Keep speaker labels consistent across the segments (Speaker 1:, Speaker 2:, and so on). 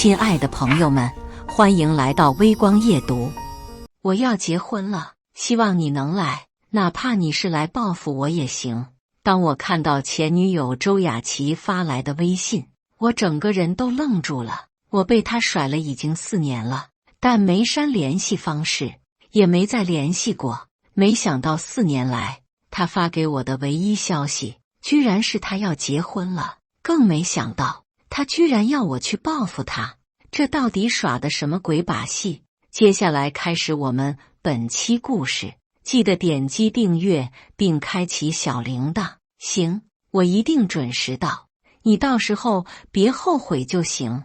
Speaker 1: 亲爱的朋友们，欢迎来到微光夜读。我要结婚了，希望你能来，哪怕你是来报复我也行。当我看到前女友周雅琪发来的微信，我整个人都愣住了。我被她甩了已经4年了，但没删联系方式，也没再联系过。没想到4年来，她发给我的唯一消息，居然是她要结婚了。更没想到，她居然要我去报复她，这到底耍的什么鬼把戏？接下来开始我们本期故事，记得点击订阅并开启小铃铛。行，我一定准时到，你到时候别后悔就行。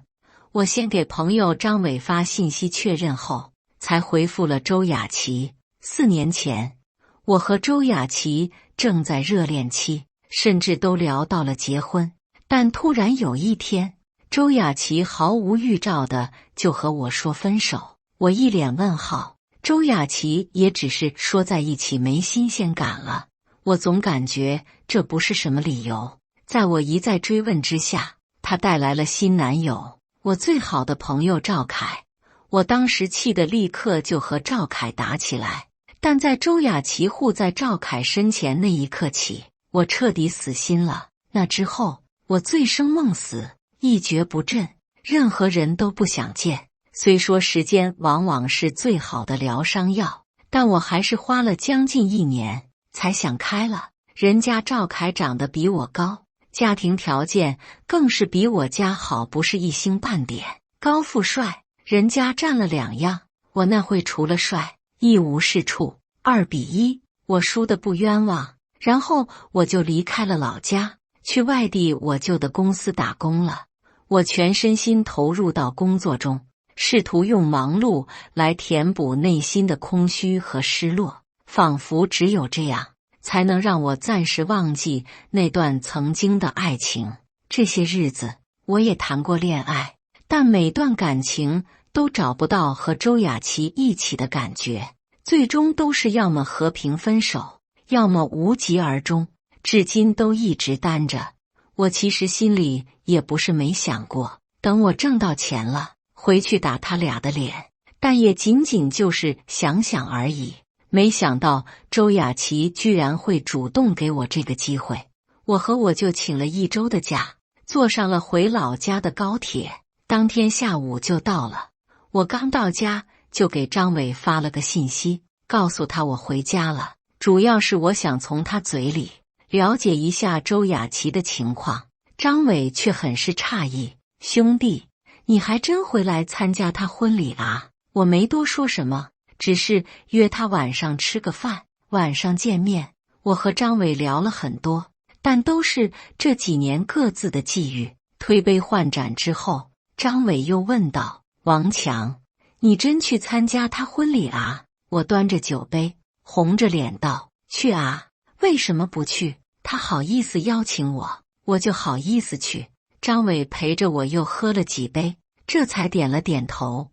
Speaker 1: 我先给朋友张伟发信息确认后，才回复了周雅琪。4年前，我和周雅琪正在热恋期，甚至都聊到了结婚。但突然有一天，周雅琪毫无预兆的就和我说分手，我一脸问号。周雅琪也只是说在一起没新鲜感了，我总感觉这不是什么理由。在我一再追问之下，她带来了新男友，我最好的朋友赵凯。我当时气得立刻就和赵凯打起来，但在周雅琪护在赵凯身前那一刻起，我彻底死心了。那之后，我醉生梦死，一蹶不振，任何人都不想见。虽说时间往往是最好的疗伤药，但我还是花了将近1年才想开了。人家赵凯长得比我高，家庭条件更是比我家好，不是一星半点。高富帅，人家占了2样，我那会除了帅一无是处。2比1，我输得不冤枉。然后我就离开了老家，去外地我舅的公司打工了。我全身心投入到工作中，试图用忙碌来填补内心的空虚和失落，仿佛只有这样才能让我暂时忘记那段曾经的爱情。这些日子我也谈过恋爱，但每段感情都找不到和周雅琪一起的感觉，最终都是要么和平分手，要么无疾而终，至今都一直单着。我其实心里也不是没想过，等我挣到钱了，回去打他俩的脸，但也仅仅就是想想而已。没想到周雅琪居然会主动给我这个机会。我和我舅请了1周的假，坐上了回老家的高铁，当天下午就到了。我刚到家就给张伟发了个信息，告诉他我回家了，主要是我想从他嘴里了解一下周雅琪的情况。张伟却很是诧异，兄弟，你还真回来参加他婚礼啊？我没多说什么，只是约他晚上吃个饭，晚上见面。我和张伟聊了很多，但都是这几年各自的际遇。推杯换盏之后，张伟又问道：王强，你真去参加他婚礼啊？我端着酒杯，红着脸道：去啊，为什么不去？他好意思邀请我，我就好意思去。张伟陪着我又喝了几杯，这才点了点头。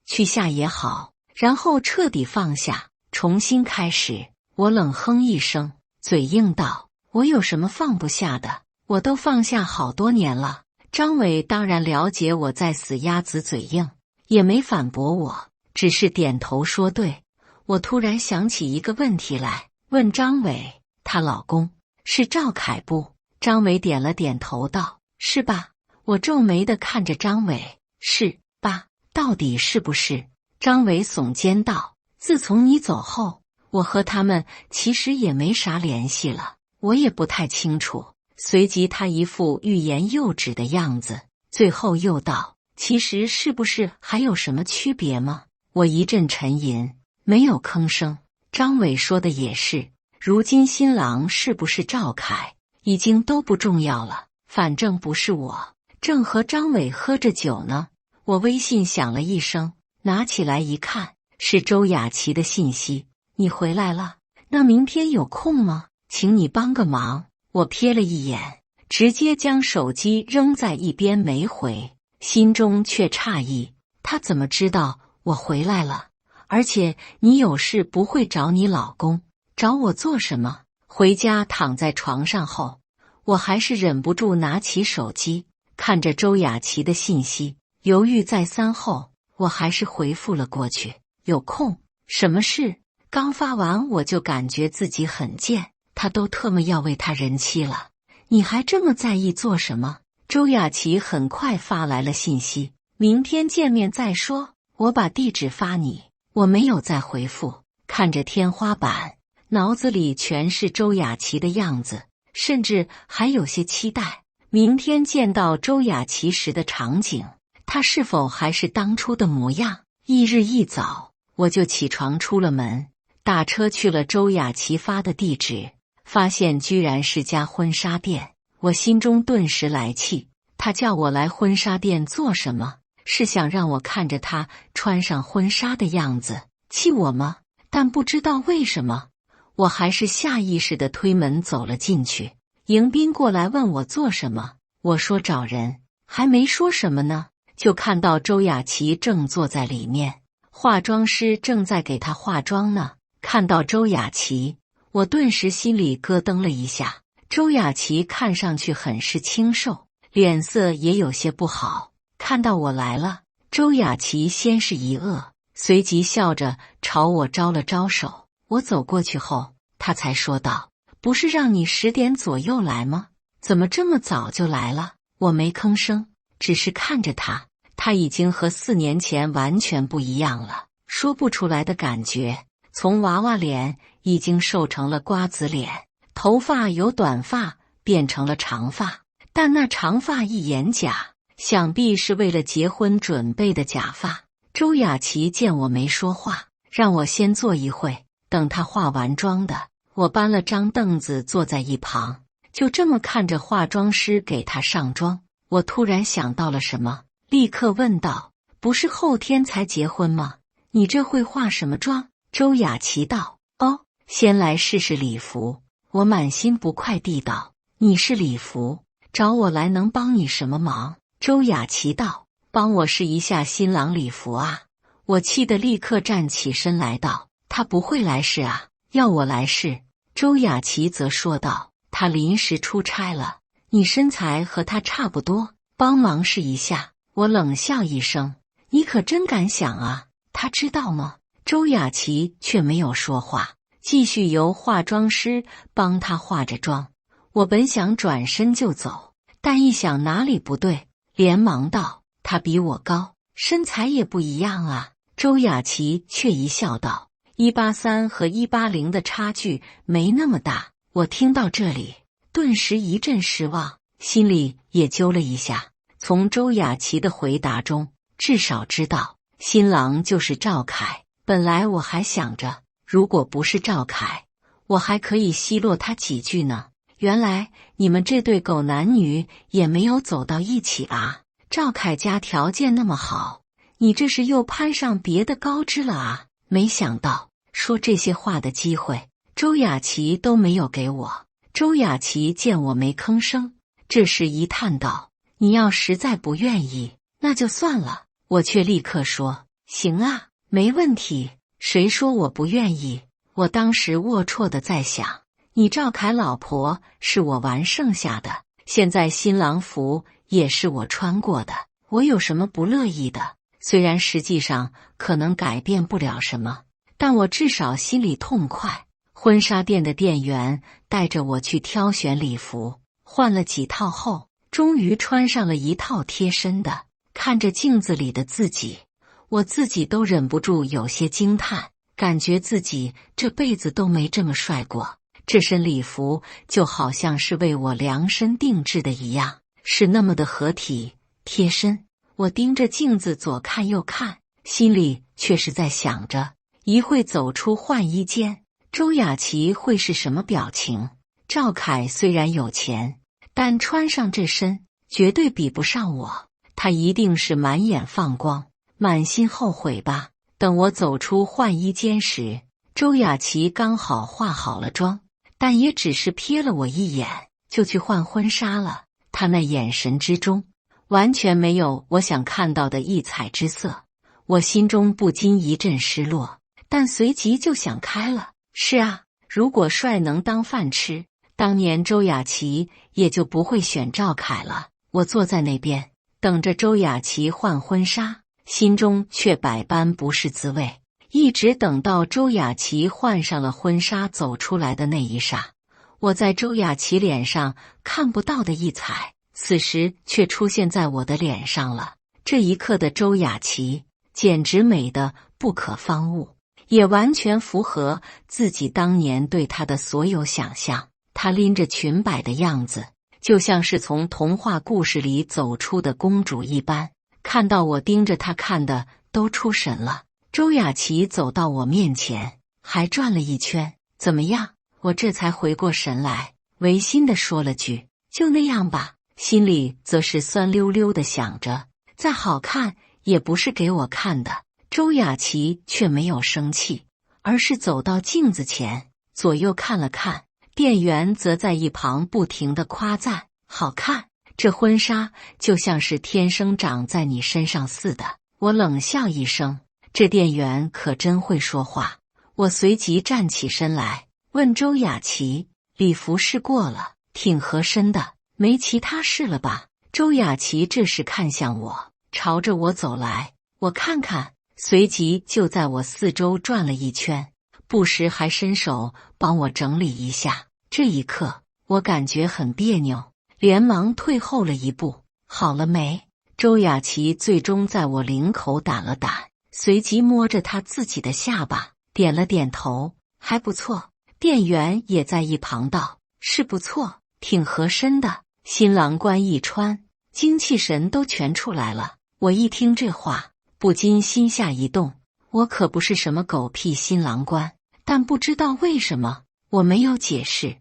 Speaker 1: 去下也好，然后彻底放下，重新开始。我冷哼一声，嘴硬道：我有什么放不下的？我都放下好多年了。张伟当然了解我在死鸭子嘴硬，也没反驳我，只是点头说对。我突然想起一个问题来，问张伟，她老公是赵凯不？张伟点了点头道：是吧？我皱眉的看着张伟，是吧？到底是不是？张伟耸肩道：自从你走后，我和他们其实也没啥联系了，我也不太清楚。随即他一副欲言又止的样子，最后又道：其实是不是还有什么区别吗？我一阵沉吟，没有吭声。张伟说的也是，如今新郎是不是赵凯已经都不重要了，反正不是我。正和张伟喝着酒呢，我微信响了一声，拿起来一看，是周雅琪的信息：你回来了，那明天有空吗？请你帮个忙。我瞥了一眼，直接将手机扔在一边没回，心中却诧异，他怎么知道我回来了？而且你有事不会找你老公，找我做什么？回家躺在床上后，我还是忍不住拿起手机，看着周雅琪的信息，犹豫再三后，我还是回复了过去：有空。什么事？刚发完我就感觉自己很贱，他都特么要为他人妻了，你还这么在意做什么？周雅琪很快发来了信息：明天见面再说，我把地址发你。我没有再回复，看着天花板，脑子里全是周雅琪的样子，甚至还有些期待明天见到周雅琪时的场景，她是否还是当初的模样？翌日一早，我就起床出了门，打车去了周雅琪发的地址，发现居然是家婚纱店。我心中顿时来气，他叫我来婚纱店做什么？是想让我看着他穿上婚纱的样子气我吗？但不知道为什么，我还是下意识地推门走了进去。迎宾过来问我做什么，我说找人，还没说什么呢，就看到周雅琪正坐在里面，化妆师正在给她化妆呢。看到周雅琪，我顿时心里咯噔了一下。周雅琪看上去很是清瘦，脸色也有些不好。看到我来了，周雅琪先是一愕，随即笑着朝我招了招手。我走过去后，她才说道：不是让你10点左右来吗？怎么这么早就来了？我没吭声，只是看着她。她已经和4年前完全不一样了，说不出来的感觉。从娃娃脸已经瘦成了瓜子脸，头发由短发变成了长发，但那长发一眼假，想必是为了结婚准备的假发。周雅琪见我没说话，让我先坐一会，等她化完妆的。我搬了张凳子坐在一旁，就这么看着化妆师给她上妆。我突然想到了什么，立刻问道：不是后天才结婚吗？你这会化什么妆？周雅琪道：哦，先来试试礼服。我满心不快地道：你是礼服，找我来能帮你什么忙？周雅琪道：帮我试一下新郎礼服啊。我气得立刻站起身来道：他不会来试啊，要我来试。周雅琪则说道：他临时出差了，你身材和他差不多，帮忙试一下。我冷笑一声：你可真敢想啊，他知道吗？周雅琪却没有说话，继续由化妆师帮她化着妆。我本想转身就走，但一想哪里不对，连忙道：他比我高，身材也不一样啊。周雅琪却一笑道：183和180的差距没那么大。我听到这里，顿时一阵失望，心里也揪了一下。从周雅琪的回答中，至少知道新郎就是赵凯。本来我还想着，如果不是赵凯，我还可以奚落他几句呢。原来你们这对狗男女也没有走到一起啊！赵凯家条件那么好，你这是又攀上别的高枝了啊！没想到说这些话的机会，周雅琪都没有给我。周雅琪见我没吭声，这时一叹道：你要实在不愿意，那就算了。我却立刻说：行啊，没问题。谁说我不愿意？我当时龌龊的在想，你赵凯老婆是我玩剩下的，现在新郎服也是我穿过的，我有什么不乐意的？虽然实际上可能改变不了什么，但我至少心里痛快。婚纱店的店员带着我去挑选礼服，换了几套后，终于穿上了一套贴身的。看着镜子里的自己，我自己都忍不住有些惊叹，感觉自己这辈子都没这么帅过。这身礼服就好像是为我量身定制的一样，是那么的合体贴身。我盯着镜子左看右看，心里却是在想着，一会走出换衣间，周雅琪会是什么表情？赵凯虽然有钱，但穿上这身绝对比不上我，他一定是满眼放光，满心后悔吧。等我走出换衣间时，周雅琪刚好化好了妆，但也只是瞥了我一眼，就去换婚纱了。她那眼神之中，完全没有我想看到的异彩之色。我心中不禁一阵失落，但随即就想开了。是啊，如果帅能当饭吃，当年周雅琪也就不会选赵凯了。我坐在那边，等着周雅琪换婚纱，心中却百般不是滋味。一直等到周雅琪换上了婚纱走出来的那一刹，我在周雅琪脸上看不到的异彩，此时却出现在我的脸上了。这一刻的周雅琪简直美得不可方物，也完全符合自己当年对她的所有想象。她拎着裙摆的样子，就像是从童话故事里走出的公主一般。看到我盯着她看的都出神了。周雅琪走到我面前，还转了一圈。怎么样？我这才回过神来，违心地说了句：就那样吧。心里则是酸溜溜地想着，再好看也不是给我看的。周雅琪却没有生气，而是走到镜子前，左右看了看。店员则在一旁不停地夸赞：好看，这婚纱就像是天生长在你身上似的。我冷笑一声，这店员可真会说话。我随即站起身来，问周雅琪：礼服试过了，挺合身的，没其他事了吧？周雅琪这时看向我，朝着我走来。我看看，随即就在我四周转了一圈，不时还伸手帮我整理一下。这一刻，我感觉很别扭，连忙退后了一步。好了没？周雅琪最终在我领口掸了掸，随即摸着她自己的下巴，点了点头，还不错。店员也在一旁道：是不错，挺合身的，新郎官一穿，精气神都全出来了。我一听这话，不禁心下一动。我可不是什么狗屁新郎官，但不知道为什么我没有解释，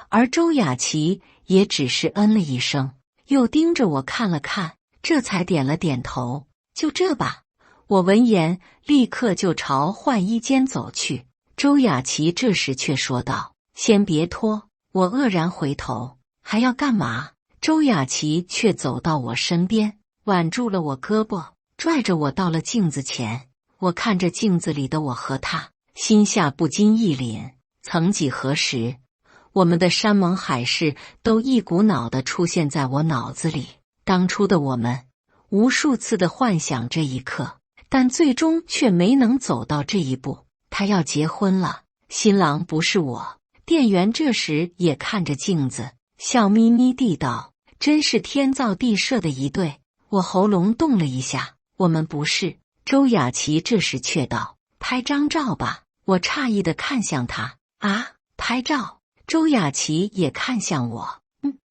Speaker 1: 而周雅琪也只是嗯了一声，又盯着我看了看，这才点了点头。就这吧。我闻言立刻就朝换衣间走去。周雅琪这时却说道：先别脱。我愕然回头，还要干嘛？周雅琪却走到我身边，挽住了我胳膊，拽着我到了镜子前。我看着镜子里的我和他，心下不禁一凛。曾几何时，我们的山盟海誓都一股脑地出现在我脑子里。当初的我们无数次的幻想这一刻，但最终却没能走到这一步。他要结婚了，新郎不是我。店员这时也看着镜子，笑眯眯地道：真是天造地设的一对。我喉咙动了一下，我们不是。周雅琪这时却道：拍张照吧。我诧异地看向他：啊，拍照？周雅琪也看向我：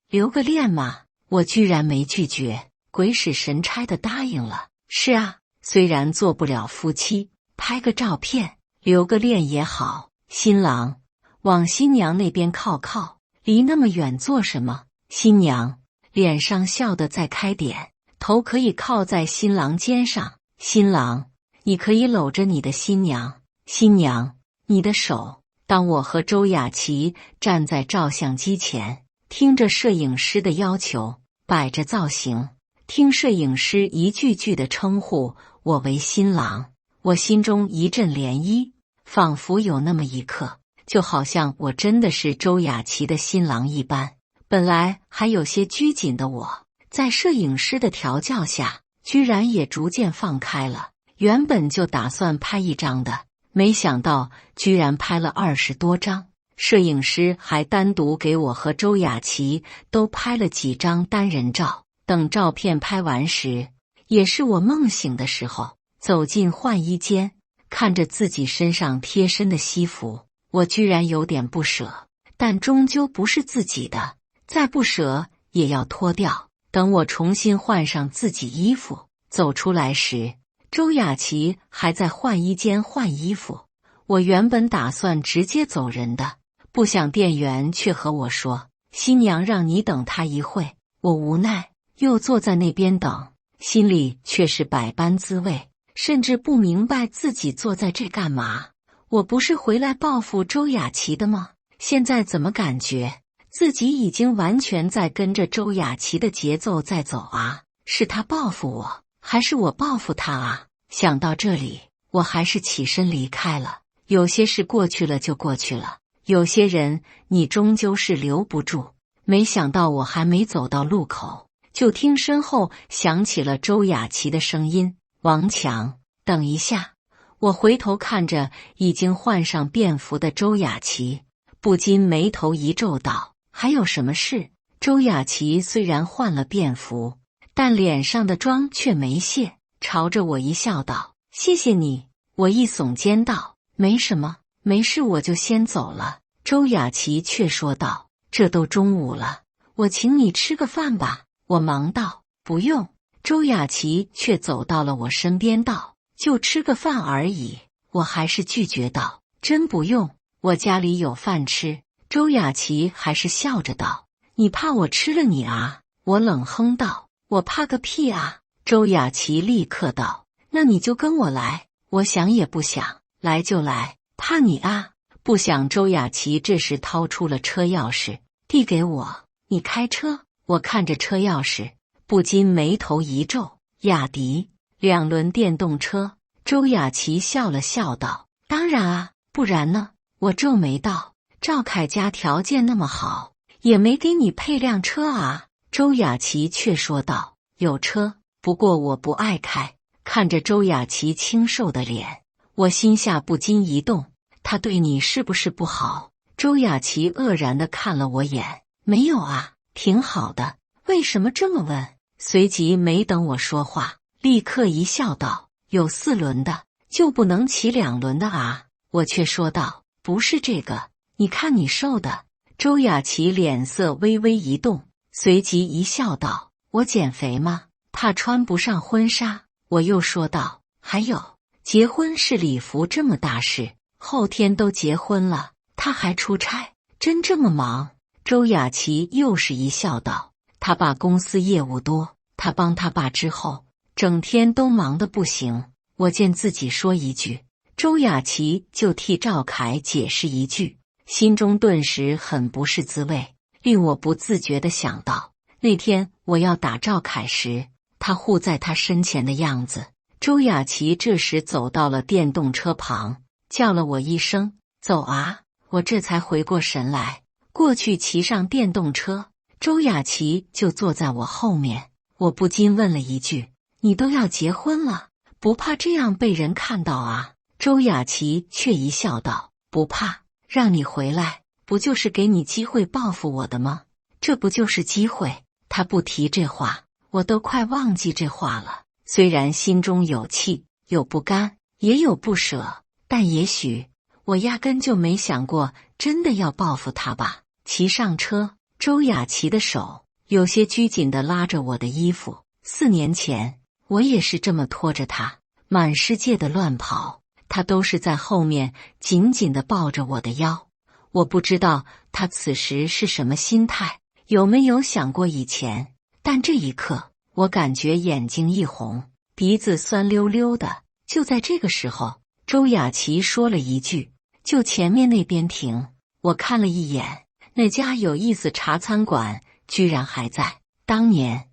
Speaker 1: 留个恋嘛。我居然没拒绝，鬼使神差地答应了。是啊，虽然做不了夫妻，拍个照片，留个恋也好。新郎，往新娘那边靠靠，离那么远做什么？新娘脸上笑得再开点，头可以靠在新郎肩上。新郎，你可以搂着你的新娘。新娘，你的手。当我和周雅琪站在照相机前，听着摄影师的要求，摆着造型，听摄影师一句句的称呼我为新郎，我心中一阵涟漪，仿佛有那么一刻，就好像我真的是周雅琪的新郎一般。本来还有些拘谨的我，在摄影师的调教下，居然也逐渐放开了。原本就打算拍一张的，没想到居然拍了20多张。摄影师还单独给我和周雅琪都拍了几张单人照。等照片拍完时，也是我梦醒的时候，走进换衣间，看着自己身上贴身的西服，我居然有点不舍，但终究不是自己的，再不舍也要脱掉。等我重新换上自己衣服走出来时，周雅琪还在换衣间换衣服。我原本打算直接走人的，不想店员却和我说：新娘让你等她一会。我无奈又坐在那边等，心里却是百般滋味，甚至不明白自己坐在这干嘛。我不是回来报复周雅琪的吗？现在怎么感觉自己已经完全在跟着周雅琪的节奏在走啊？是她报复我，还是我报复她啊？想到这里，我还是起身离开了。有些事过去了就过去了，有些人你终究是留不住。没想到我还没走到路口，就听身后响起了周雅琪的声音：“王强，等一下。”我回头看着已经换上便服的周雅琪，不禁眉头一皱道：“还有什么事？”周雅琪虽然换了便服，但脸上的妆却没卸，朝着我一笑道：“谢谢你。”我一耸肩道：“没什么，没事，我就先走了。”周雅琪却说道：“这都中午了，我请你吃个饭吧。”我忙道：“不用。”周雅琪却走到了我身边道：“就吃个饭而已。”我还是拒绝道：“真不用，我家里有饭吃。”周雅琪还是笑着道：“你怕我吃了你啊？”我冷哼道：“我怕个屁啊！”周雅琪立刻道：“那你就跟我来。”我想也不想，来就来，怕你啊！不想周雅琪这时掏出了车钥匙，递给我：“你开车。”我看着车钥匙，不禁眉头一皱。雅迪2轮电动车。周雅琪笑了笑道：“当然啊，不然呢？”我皱眉道：“赵凯家条件那么好，也没给你配辆车啊？”周雅琪却说道：“有车，不过我不爱开。”看着周雅琪清瘦的脸，我心下不禁一动。他对你是不是不好？周雅琪愕然地看了我眼：“没有啊，挺好的。为什么这么问？”随即没等我说话，立刻一笑道：“有4轮的，就不能骑2轮的啊？”我却说道：“不是这个，你看你瘦的。”周雅琪脸色微微一动，随即一笑道：“我减肥吗？怕穿不上婚纱。”我又说道：“还有，结婚是礼服这么大事，后天都结婚了，他还出差，真这么忙？”周雅琪又是一笑道：“他爸公司业务多，他帮他爸之后，整天都忙得不行。”我见自己说一句，周雅琪就替赵凯解释一句，心中顿时很不是滋味，令我不自觉地想到那天我要打赵凯时，他护在他身前的样子。周雅琪这时走到了电动车旁，叫了我一声：“走啊！”我这才回过神来，过去骑上电动车，周雅琪就坐在我后面。我不禁问了一句：“你都要结婚了，不怕这样被人看到啊？”周雅琪却一笑道：“不怕，让你回来，不就是给你机会报复我的吗？这不就是机会？”他不提这话，我都快忘记这话了。虽然心中有气，有不甘，也有不舍，但也许我压根就没想过真的要报复他吧。骑上车，周雅琪的手有些拘谨地拉着我的衣服。4年前，我也是这么拖着他，满世界的乱跑，他都是在后面紧紧地抱着我的腰。我不知道他此时是什么心态，有没有想过以前，但这一刻我感觉眼睛一红，鼻子酸溜溜的。就在这个时候，周雅琪说了一句：“就前面那边停。”我看了一眼，那家有意思茶餐馆居然还在。当年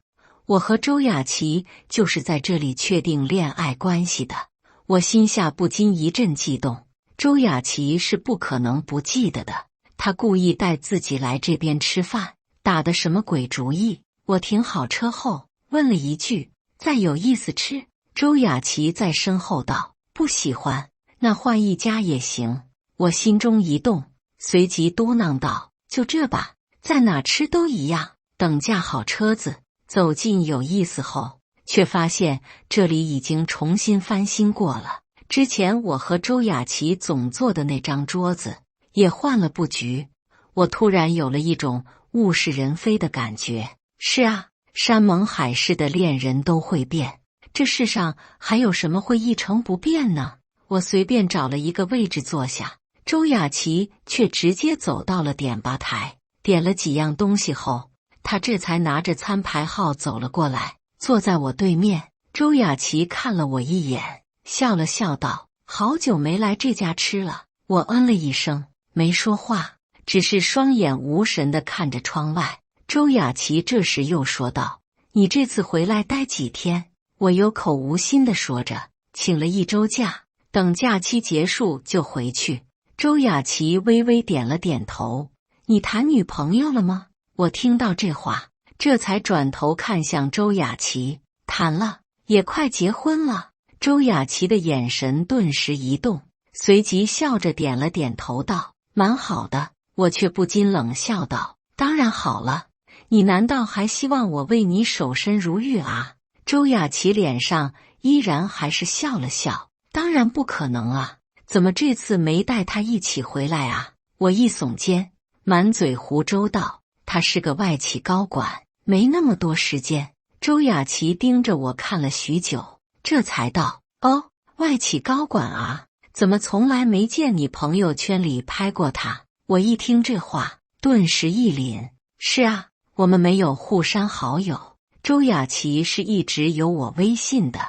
Speaker 1: 我和周雅琪就是在这里确定恋爱关系的。我心下不禁一阵悸动，周雅琪是不可能不记得的。她故意带自己来这边吃饭，打的什么鬼主意？我停好车后问了一句：“再有意思吃？”周雅琪在身后道：“不喜欢，那换一家也行。”我心中一动，随即嘟囔道：“就这吧，在哪吃都一样。”等驾好车子，走进有意思后，却发现这里已经重新翻新过了。之前我和周雅琪总坐的那张桌子也换了布局。我突然有了一种物是人非的感觉。是啊，山盟海誓的恋人都会变，这世上还有什么会一成不变呢？我随便找了一个位置坐下，周雅琪却直接走到了点吧台，点了几样东西后，他这才拿着餐牌号走了过来，坐在我对面。周雅琪看了我一眼，笑了笑道：“好久没来这家吃了。”我嗯了一声，没说话，只是双眼无神地看着窗外。周雅琪这时又说道：“你这次回来待几天？”我有口无心地说着：“请了1周假，等假期结束就回去。”周雅琪微微点了点头：“你谈女朋友了吗？”我听到这话，这才转头看向周雅琪，谈了，也快结婚了。周雅琪的眼神顿时一动，随即笑着点了点头道：“蛮好的。”我却不禁冷笑道：“当然好了，你难道还希望我为你守身如玉啊？”周雅琪脸上依然还是笑了笑：“当然不可能啊，怎么这次没带他一起回来啊？”我一耸肩，满嘴胡诌道：“他是个外企高管，没那么多时间。”周雅琪盯着我看了许久，这才道：“哦，外企高管啊，怎么从来没见你朋友圈里拍过他？”我一听这话，顿时一凛：“是啊，我们没有互删好友。周雅琪是一直有我微信的，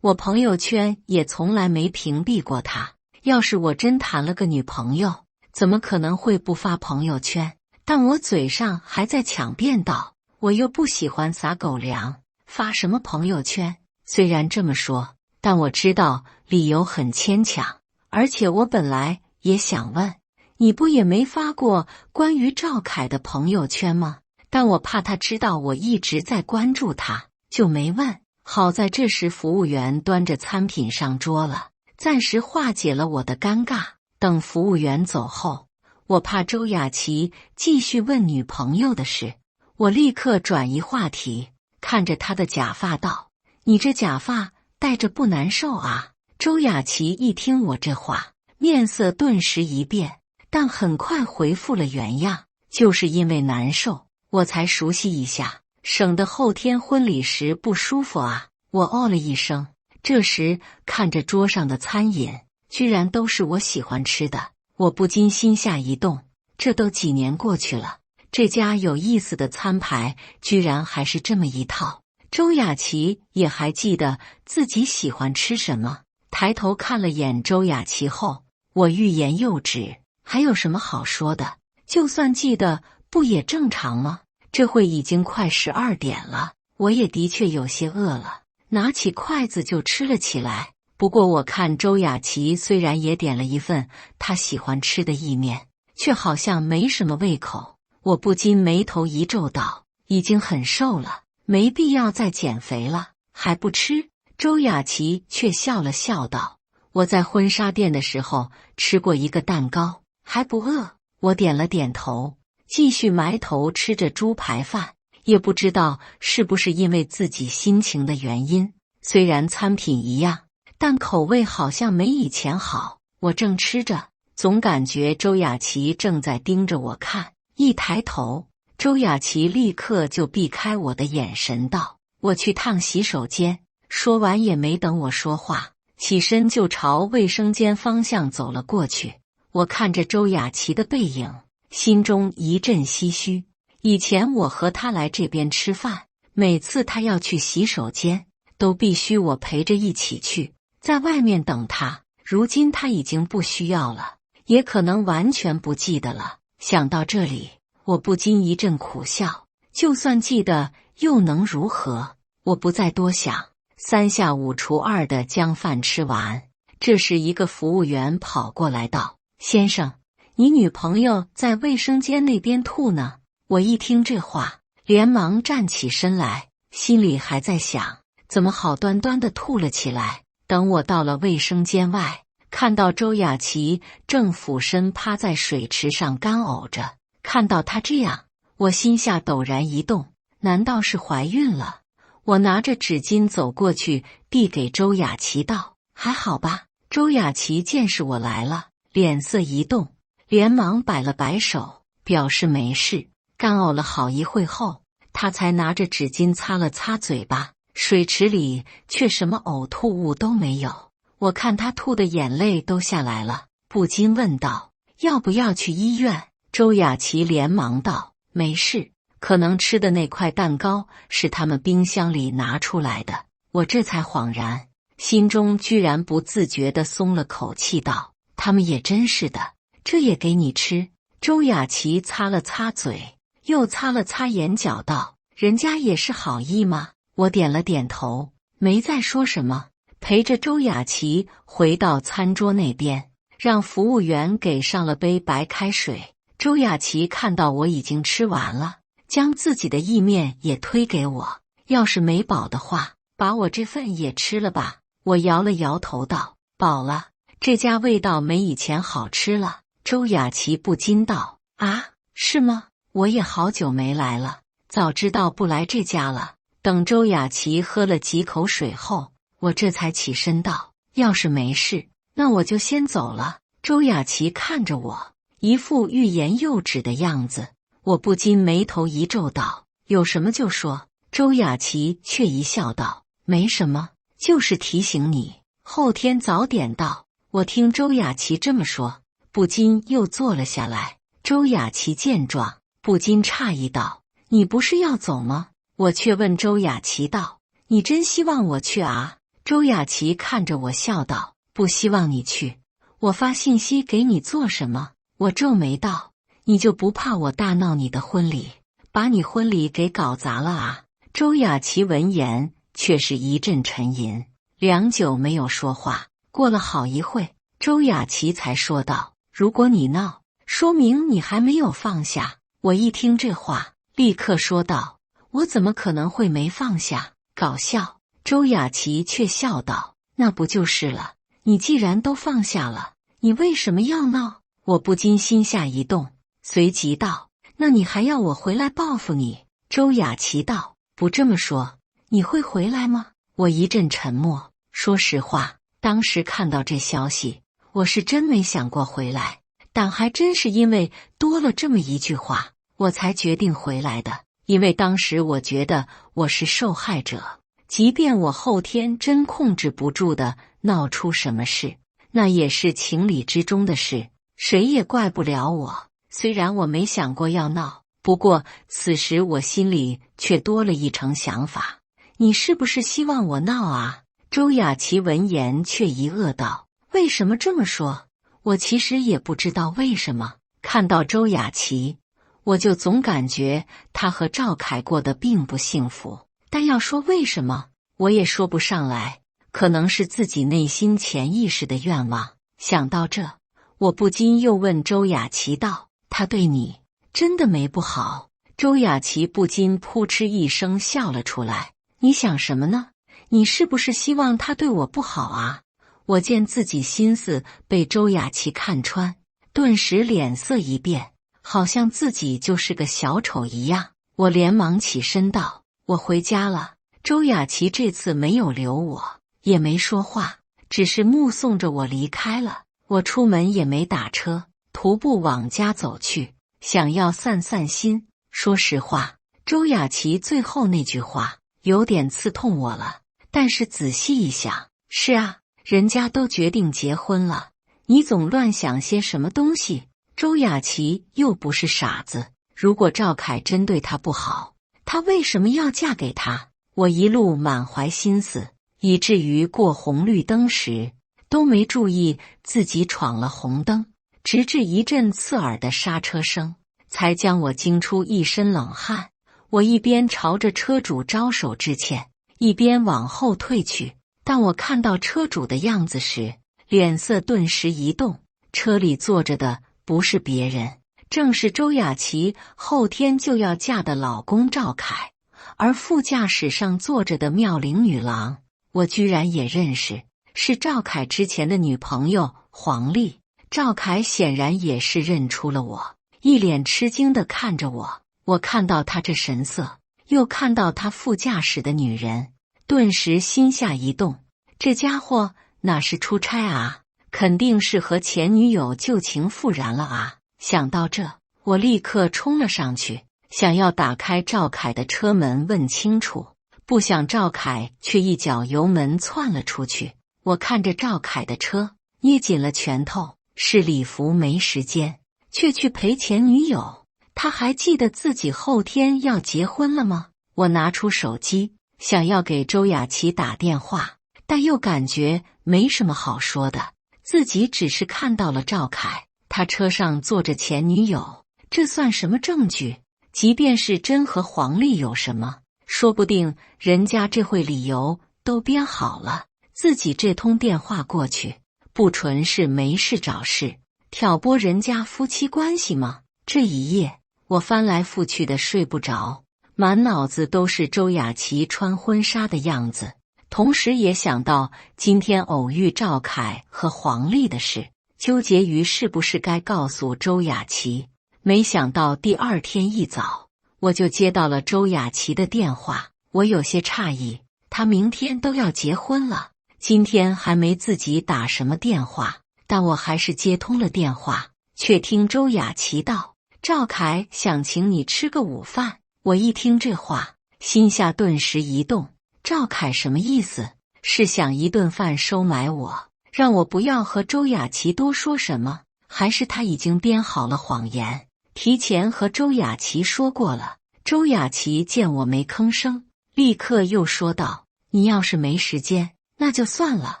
Speaker 1: 我朋友圈也从来没屏蔽过他。要是我真谈了个女朋友，怎么可能会不发朋友圈？”但我嘴上还在抢辩道：“我又不喜欢撒狗粮，发什么朋友圈？”虽然这么说，但我知道理由很牵强，而且我本来也想问，你不也没发过关于赵凯的朋友圈吗？但我怕他知道我一直在关注他，就没问。好在这时服务员端着餐品上桌了，暂时化解了我的尴尬。等服务员走后，我怕周雅琪继续问女朋友的事，我立刻转移话题，看着他的假发道：“你这假发戴着不难受啊？”周雅琪一听我这话，面色顿时一变，但很快回复了原样：“就是因为难受，我才熟悉一下，省得后天婚礼时不舒服啊。”我哦了一声，这时看着桌上的餐饮，居然都是我喜欢吃的，我不禁心下一动。这都几年过去了，这家有意思的餐牌居然还是这么一套。周雅琪也还记得自己喜欢吃什么。抬头看了眼周雅琪后，我欲言又止，还有什么好说的？就算记得，不也正常吗？这会已经快12点了，我也的确有些饿了，拿起筷子就吃了起来。不过我看周雅琪虽然也点了一份她喜欢吃的意面，却好像没什么胃口。我不禁眉头一皱道：“已经很瘦了，没必要再减肥了，还不吃？”周雅琪却笑了笑道：“我在婚纱店的时候吃过一个蛋糕，还不饿。”我点了点头，继续埋头吃着猪排饭。也不知道是不是因为自己心情的原因，虽然餐品一样，但口味好像没以前好。我正吃着，总感觉周雅琪正在盯着我看，一抬头，周雅琪立刻就避开我的眼神道：“我去趟洗手间。”说完也没等我说话，起身就朝卫生间方向走了过去。我看着周雅琪的背影，心中一阵唏嘘。以前我和她来这边吃饭，每次她要去洗手间，都必须我陪着一起去，在外面等她。如今她已经不需要了，也可能完全不记得了。想到这里，我不禁一阵苦笑。就算记得，又能如何？我不再多想，三下五除二的将饭吃完。这时一个服务员跑过来道：“先生，你女朋友在卫生间那边吐呢。”我一听这话，连忙站起身来，心里还在想，怎么好端端的吐了起来。等我到了卫生间外，看到周雅琪正俯身趴在水池上干呕着，看到她这样，我心下陡然一动，难道是怀孕了？我拿着纸巾走过去，递给周雅琪道：“还好吧？”周雅琪见是我来了，脸色一动，连忙摆了摆手，表示没事。干呕了好一会后，她才拿着纸巾擦了擦嘴巴，水池里却什么呕吐物都没有。我看她吐的眼泪都下来了，不禁问道：“要不要去医院？”周雅琪连忙道：“没事，可能吃的那块蛋糕是他们冰箱里拿出来的。”我这才恍然，心中居然不自觉地松了口气道：“他们也真是的，这也给你吃？”周雅琪擦了擦嘴，又擦了擦眼角道：“人家也是好意吗？”我点了点头，没再说什么，陪着周雅琪回到餐桌那边，让服务员给上了杯白开水。周雅琪看到我已经吃完了，将自己的意面也推给我。要是没饱的话，把我这份也吃了吧。我摇了摇头道：饱了，这家味道没以前好吃了。周雅琪不禁道：啊，是吗？我也好久没来了，早知道不来这家了。等周雅琪喝了几口水后，我这才起身道：要是没事，那我就先走了。周雅琪看着我，一副欲言又止的样子，我不禁眉头一皱道：有什么就说。周雅琪却一笑道：没什么，就是提醒你后天早点到。我听周雅琪这么说，不禁又坐了下来。周雅琪见状，不禁诧异道：你不是要走吗？我却问周雅琪道：你真希望我去啊？周雅琪看着我笑道：不希望你去，我发信息给你做什么？我皱眉道：你就不怕我大闹你的婚礼，把你婚礼给搞砸了啊？周雅琪闻言却是一阵沉吟，良久没有说话。过了好一会，周雅琪才说道：如果你闹，说明你还没有放下。我一听这话，立刻说道：我怎么可能会没放下？搞笑。周雅琪却笑道：那不就是了，你既然都放下了，你为什么要闹？我不禁心下一动，随即道：那你还要我回来报复你？周雅琪道：不这么说，你会回来吗？我一阵沉默。说实话，当时看到这消息，我是真没想过回来，但还真是因为多了这么一句话，我才决定回来的。因为当时我觉得我是受害者，即便我后天真控制不住的闹出什么事，那也是情理之中的事，谁也怪不了我。虽然我没想过要闹，不过此时我心里却多了一层想法：你是不是希望我闹啊？周雅琪闻言却一愕道：为什么这么说？我其实也不知道为什么。看到周雅琪，我就总感觉她和赵凯过得并不幸福，但要说为什么，我也说不上来，可能是自己内心潜意识的愿望。想到这，我不禁又问周雅琪道：他对你真的没不好？周雅琪不禁扑哧一声笑了出来：你想什么呢？你是不是希望他对我不好啊？我见自己心思被周雅琪看穿，顿时脸色一变，好像自己就是个小丑一样。我连忙起身道：我回家了。周雅琪这次没有留我，也没说话，只是目送着我离开了。我出门也没打车，徒步往家走去，想要散散心。说实话，周雅琪最后那句话有点刺痛我了，但是仔细一想，是啊，人家都决定结婚了，你总乱想些什么东西？周雅琪又不是傻子，如果赵凯真对她不好，她为什么要嫁给他？我一路满怀心思，以至于过红绿灯时都没注意自己闯了红灯，直至一阵刺耳的刹车声才将我惊出一身冷汗。我一边朝着车主招手致歉，一边往后退去。当我看到车主的样子时，脸色顿时一动。车里坐着的不是别人，正是周雅琪后天就要嫁的老公赵凯，而副驾驶上坐着的妙龄女郎，我居然也认识，是赵凯之前的女朋友黄丽。赵凯显然也是认出了我，一脸吃惊地看着我。我看到他这神色，又看到他副驾驶的女人，顿时心下一动，这家伙哪是出差啊？肯定是和前女友旧情复燃了啊！想到这，我立刻冲了上去，想要打开赵凯的车门问清楚，不想赵凯却一脚油门窜了出去。我看着赵凯的车，捏紧了拳头，是礼服没时间，却去陪前女友。他还记得自己后天要结婚了吗？我拿出手机，想要给周雅琪打电话，但又感觉没什么好说的。自己只是看到了赵凯，他车上坐着前女友，这算什么证据？即便是真和黄丽有什么，说不定人家这会理由都编好了，自己这通电话过去，不纯是没事找事，挑拨人家夫妻关系吗？这一夜我翻来覆去的睡不着，满脑子都是周雅琪穿婚纱的样子，同时也想到今天偶遇赵凯和黄丽的事，纠结于是不是该告诉周雅琪。没想到第二天一早，我就接到了周雅琪的电话。我有些诧异，她明天都要结婚了，今天还没自己打什么电话，但我还是接通了电话，却听周雅琪道：“赵凯想请你吃个午饭。”我一听这话，心下顿时一动，赵凯什么意思？是想一顿饭收买我，让我不要和周雅琪多说什么，还是他已经编好了谎言，提前和周雅琪说过了？周雅琪见我没吭声，立刻又说道：“你要是没时间，那就算了。”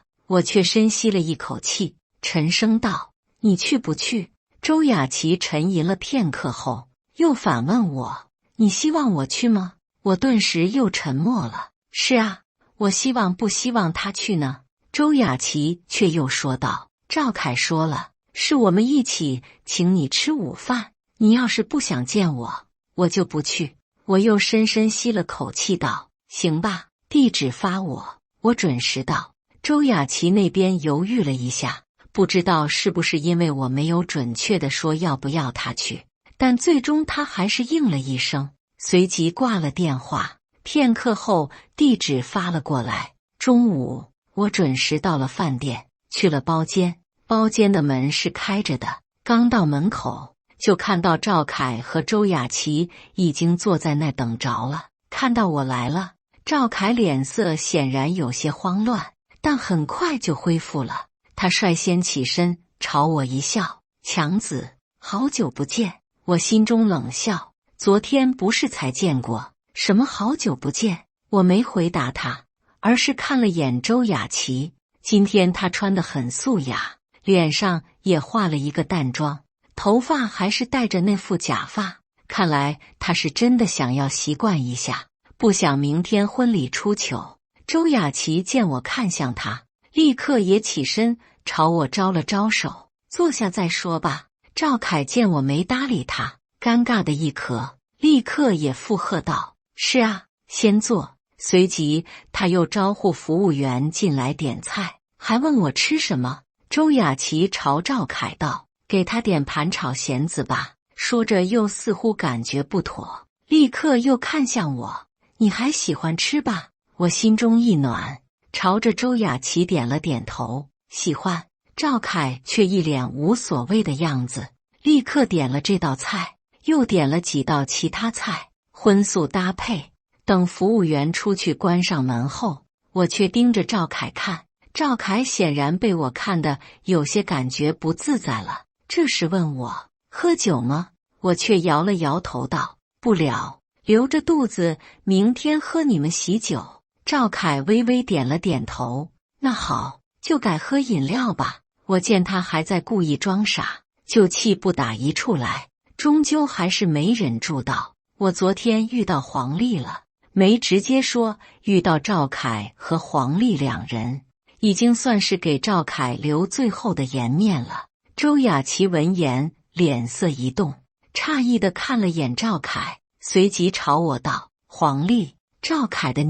Speaker 1: 我却深吸了一口气，沉声道：“你去不去？”周雅琪沉吟了片刻后，又反问我：“你希望我去吗？”我顿时又沉默了。是啊，我希望不希望他去呢？周雅琪却又说道：“赵凯说了，是我们一起请你吃午饭，你要是不想见我，我就不去。”我又深深吸了口气道：“行吧，地址发我，我准时到。”周雅琪那边犹豫了一下，不知道是不是因为我没有准确的说要不要他去，但最终他还是应了一声，随即挂了电话。片刻后，地址发了过来。中午，我准时到了饭店，去了包间。包间的门是开着的，刚到门口，就看到赵凯和周雅琪已经坐在那等着了。看到我来了，赵凯脸色显然有些慌乱，但很快就恢复了。他率先起身，朝我一笑：“强子，好久不见。”我心中冷笑，昨天不是才见过，什么好久不见？我没回答他，而是看了眼周雅琪。今天她穿得很素雅，脸上也化了一个淡妆，头发还是戴着那副假发，看来她是真的想要习惯一下，不想明天婚礼出糗。周雅琪见我看向她，立刻也起身朝我招了招手：“坐下再说吧。”赵凯见我没搭理他，尴尬的一咳，立刻也附和道：“是啊，先坐。”随即他又招呼服务员进来点菜，还问我吃什么。周雅琪朝赵凯道：“给他点盘炒咸子吧。”说着又似乎感觉不妥，立刻又看向我：“你还喜欢吃吧？”我心中一暖，朝着周雅琪点了点头：“喜欢。”赵凯却一脸无所谓的样子，立刻点了这道菜，又点了几道其他菜，荤素搭配。等服务员出去关上门后，我却盯着赵凯看。赵凯显然被我看得有些感觉不自在了，这时问我：“喝酒吗？”我却摇了摇头道：“不了，留着肚子，明天喝你们喜酒。”赵凯微微点了点头：“那好，就改喝饮料吧。”我见他还在故意装傻，就气不打一处来，终究还是没忍住道：“我昨天遇到黄丽了。”没直接说遇到赵凯和黄丽两人，已经算是给赵凯留最后的颜面了。周雅琪闻言脸色一动，诧异地看了眼赵凯，随即朝我道：“黄丽，赵凯的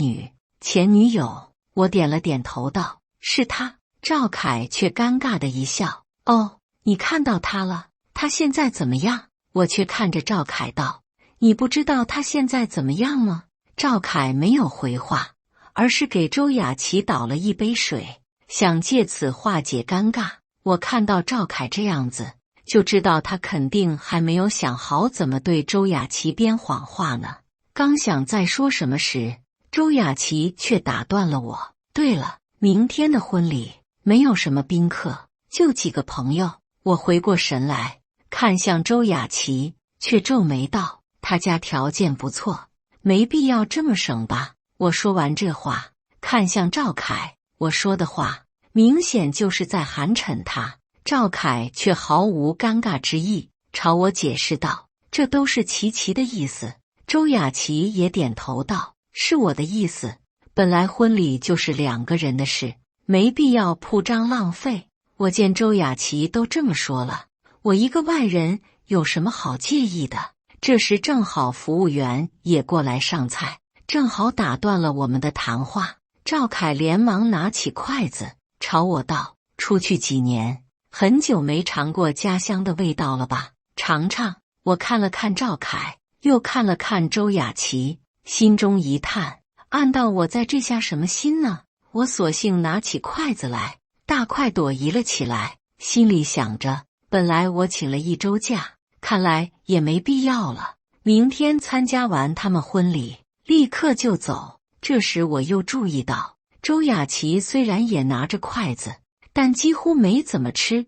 Speaker 1: 前女友。”我点了点头道：“是她。”赵凯却尴尬的一笑：“哦，你看到他了？他现在怎么样？”我却看着赵凯道：“你不知道他现在怎么样吗？”赵凯没有回话，而是给周雅琪倒了一杯水，想借此化解尴尬。我看到赵凯这样子，就知道他肯定还没有想好怎么对周雅琪编谎话呢。刚想再说什么时，周雅琪却打断了我：“对了，明天的婚礼没有什么宾客，就几个朋友。”我回过神来，看向周雅琪，却皱眉道：“他家条件不错，没必要这么省吧。”我说完这话，看向赵凯，我说的话明显就是在寒碜他。赵凯却毫无尴尬之意，朝我解释道：“这都是琪琪的意思。”周雅琪也点头道：“是我的意思。本来婚礼就是两个人的事，没必要铺张浪费。”我见周雅琪都这么说了，我一个外人有什么好介意的？这时正好服务员也过来上菜，正好打断了我们的谈话。赵凯连忙拿起筷子朝我道：“出去几年，很久没尝过家乡的味道了吧？尝尝。”我看了看赵凯，又看了看周雅琪，心中一叹，暗道我在这下什么心呢？我索性拿起筷子来，大快朵颐了起来，心里想着，本来我请了1周假，看来也没必要了。明天参加完他们婚礼，立刻就走。这时我又注意到，周雅琪虽然也拿着筷子，但几乎没怎么吃，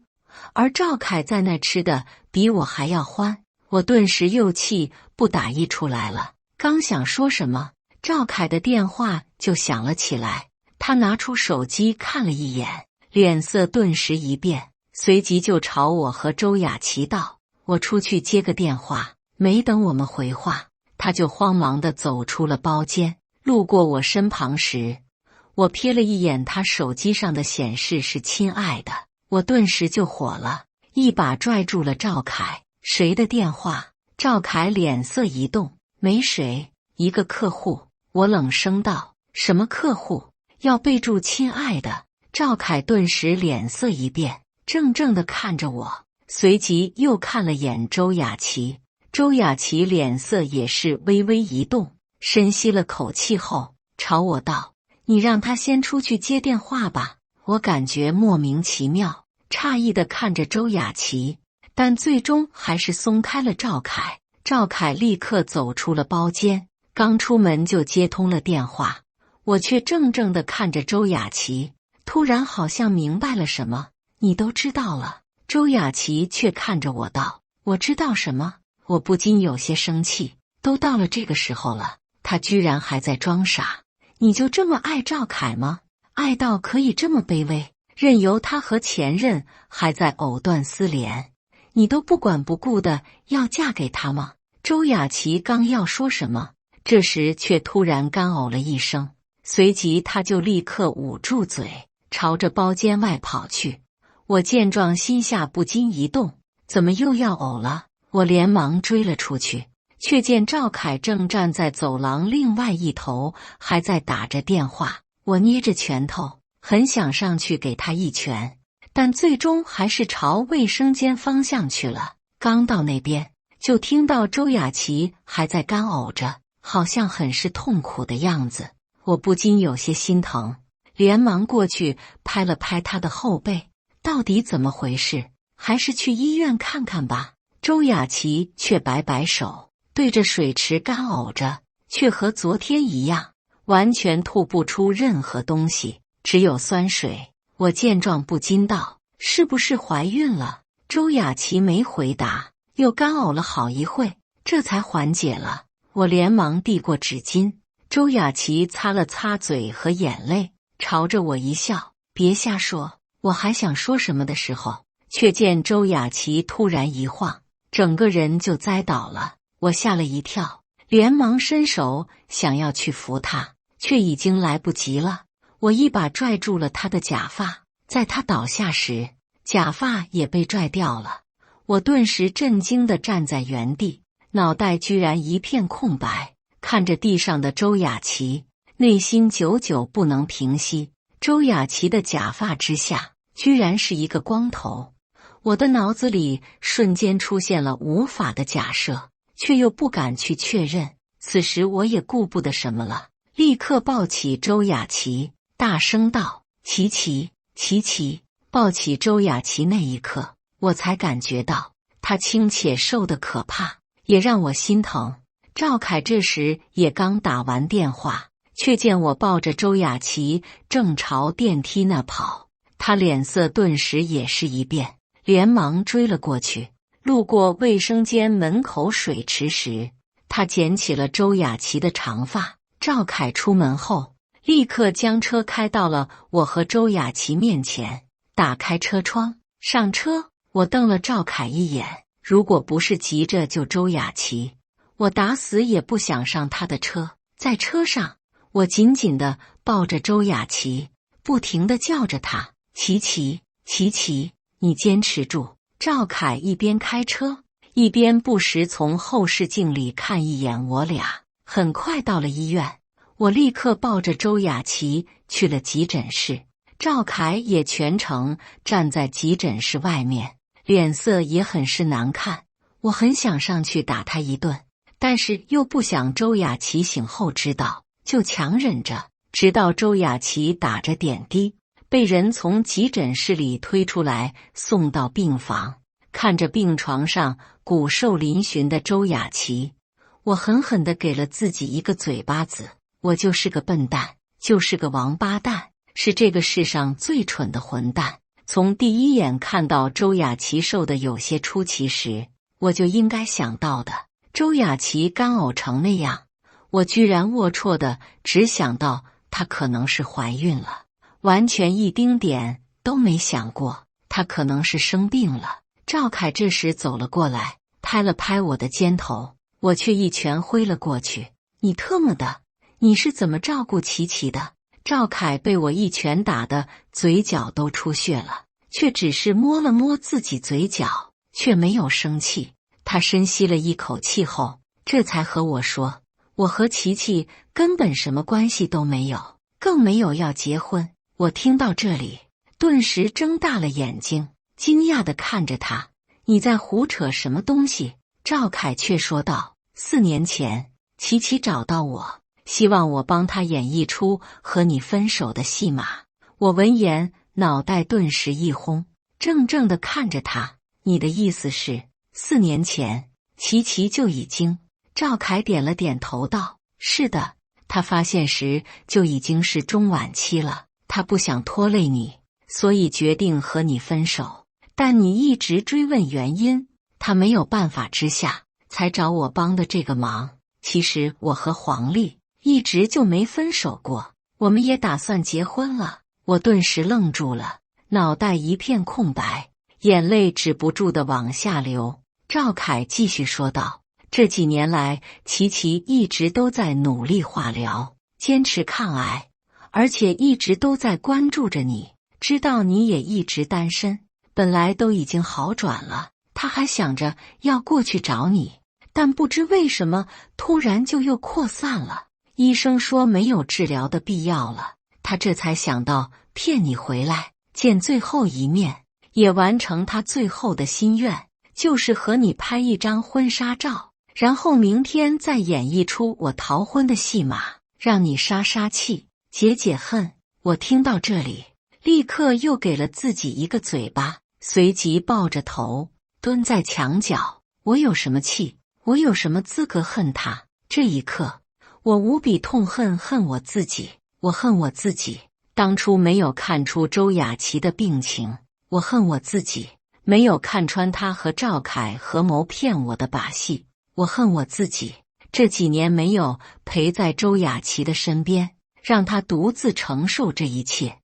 Speaker 1: 而赵凯在那吃的比我还要欢。我顿时又气不打一处来了，刚想说什么，赵凯的电话就响了起来。他拿出手机看了一眼，脸色顿时一变，随即就朝我和周雅琪道：“我出去接个电话。”没等我们回话，他就慌忙地走出了包间。路过我身旁时，我瞥了一眼他手机上的显示是亲爱的，我顿时就火了，一把拽住了赵凯。谁的电话？赵凯脸色一动，没谁，一个客户。我冷声道：“什么客户？要备注亲爱的？”赵凯顿时脸色一变，怔怔地看着我，随即又看了眼周雅琪。周雅琪脸色也是微微一动，深吸了口气后，朝我道：“你让他先出去接电话吧。”我感觉莫名其妙，诧异地看着周雅琪，但最终还是松开了赵凯。赵凯立刻走出了包间，刚出门就接通了电话。我却怔怔地看着周雅琪，突然好像明白了什么：“你都知道了？”周雅琪却看着我道：“我知道什么？”我不禁有些生气，都到了这个时候了，他居然还在装傻。你就这么爱赵凯吗？爱到可以这么卑微，任由他和前任还在藕断丝连，你都不管不顾的要嫁给他吗？周雅琪刚要说什么，这时却突然干呕了一声，随即他就立刻捂住嘴，朝着包间外跑去。我见状，心下不禁一动，怎么又要呕了？我连忙追了出去，却见赵凯正站在走廊另外一头，还在打着电话。我捏着拳头，很想上去给他一拳，但最终还是朝卫生间方向去了。刚到那边，就听到周雅琪还在干呕着，好像很是痛苦的样子。我不禁有些心疼，连忙过去拍了拍他的后背，到底怎么回事？还是去医院看看吧。周雅琪却摆摆手，对着水池干呕着，却和昨天一样，完全吐不出任何东西，只有酸水。我见状不禁道：“是不是怀孕了？”周雅琪没回答，又干呕了好一会，这才缓解了。我连忙递过纸巾，周雅琪擦了擦嘴和眼泪，朝着我一笑：“别瞎说。”我还想说什么的时候，却见周雅琪突然一晃，整个人就栽倒了。我吓了一跳，连忙伸手想要去扶她，却已经来不及了。我一把拽住了她的假发，在她倒下时，假发也被拽掉了。我顿时震惊地站在原地，脑袋居然一片空白，看着地上的周雅琪，内心久久不能平息。周雅琪的假发之下，居然是一个光头。我的脑子里瞬间出现了无法的假设，却又不敢去确认。此时我也顾不得什么了，立刻抱起周雅琪，大声道：“琪琪，琪琪！”抱起周雅琪那一刻，我才感觉到她轻且瘦得可怕，也让我心疼。赵凯这时也刚打完电话，却见我抱着周雅琪正朝电梯那跑，他脸色顿时也是一变，连忙追了过去。路过卫生间门口水池时，他捡起了周雅琪的长发。赵凯出门后，立刻将车开到了我和周雅琪面前，打开车窗，上车。我瞪了赵凯一眼，如果不是急着救周雅琪，我打死也不想上他的车。在车上，我紧紧地抱着周雅琪，不停地叫着她：“琪琪，琪琪，你坚持住！”赵凯一边开车，一边不时从后视镜里看一眼我俩。很快到了医院，我立刻抱着周雅琪去了急诊室。赵凯也全程站在急诊室外面，脸色也很是难看。我很想上去打他一顿，但是又不想周雅琪醒后知道，就强忍着，直到周雅琪打着点滴，被人从急诊室里推出来，送到病房。看着病床上骨瘦嶙峋的周雅琪，我狠狠地给了自己一个嘴巴子。我就是个笨蛋，就是个王八蛋，是这个世上最蠢的混蛋。从第一眼看到周雅琪瘦得有些出奇时，我就应该想到的。周雅琪干呕成那样，我居然龌龊的只想到她可能是怀孕了，完全一丁点都没想过她可能是生病了。赵凯这时走了过来，拍了拍我的肩头，我却一拳挥了过去。你特么的，你是怎么照顾琪琪的？赵凯被我一拳打得嘴角都出血了，却只是摸了摸自己嘴角，却没有生气。他深吸了一口气后，这才和我说，我和琪琪根本什么关系都没有，更没有要结婚。我听到这里，顿时睁大了眼睛，惊讶地看着他。你在胡扯什么东西？赵凯却说道，4年前琪琪找到我，希望我帮他演绎出和你分手的戏码。我闻言脑袋顿时一轰，怔怔地看着他。你的意思是4年前琪琪就已经……赵凯点了点头道，是的，他发现时就已经是中晚期了，他不想拖累你，所以决定和你分手。但你一直追问原因，他没有办法之下才找我帮的这个忙。其实我和黄丽一直就没分手过，我们也打算结婚了。我顿时愣住了，脑袋一片空白，眼泪止不住地往下流。赵凯继续说道，这几年来琪琪一直都在努力化疗，坚持抗癌，而且一直都在关注着你，知道你也一直单身，本来都已经好转了，他还想着要过去找你，但不知为什么突然就又扩散了。医生说没有治疗的必要了，他这才想到骗你回来见最后一面，也完成他最后的心愿，就是和你拍一张婚纱照，然后明天再演绎出我逃婚的戏码，让你杀杀气，解解恨。我听到这里，立刻又给了自己一个嘴巴，随即抱着头蹲在墙角。我有什么气？我有什么资格恨他？这一刻，我无比痛恨我自己。我恨我自己当初没有看出周雅琪的病情，我恨我自己没有看穿他和赵凯合谋骗我的把戏，我恨我自己这几年没有陪在周雅琪的身边，让他独自承受这一切。